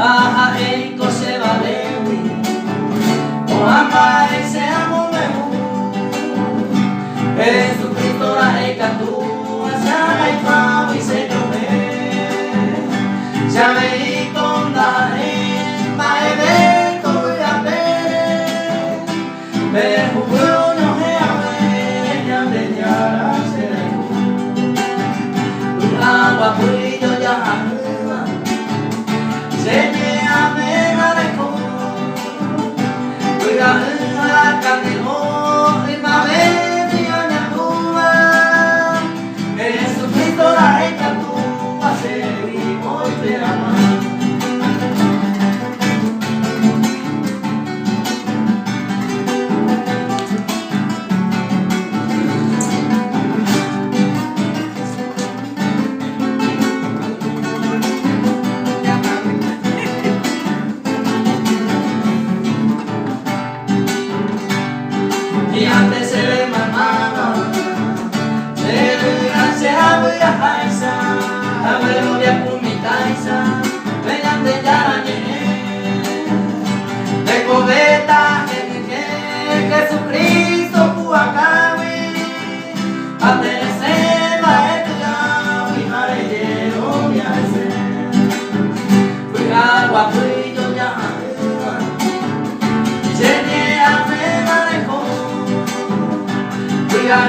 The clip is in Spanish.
Mahain ko se valewi o amai se amo memu Jesucristo la ekatu asana ifawi se yome Jamei kondare maebe koyate Behuyo no heawe nyande nyara se Agua puyo ya Senye amena leko Kuya kakemo Imame diya nyakuma Jesucristo la ekatu Aseri moy te ama Y antes se ve mamá Se ve a haisa Abuelo de apumitaisa Vengan de yarañe De cobeta que Jesucristo puacawi Aterese la etuya Wijareyero viaje Fui agua fui yo ya Jenye amena leko Kuya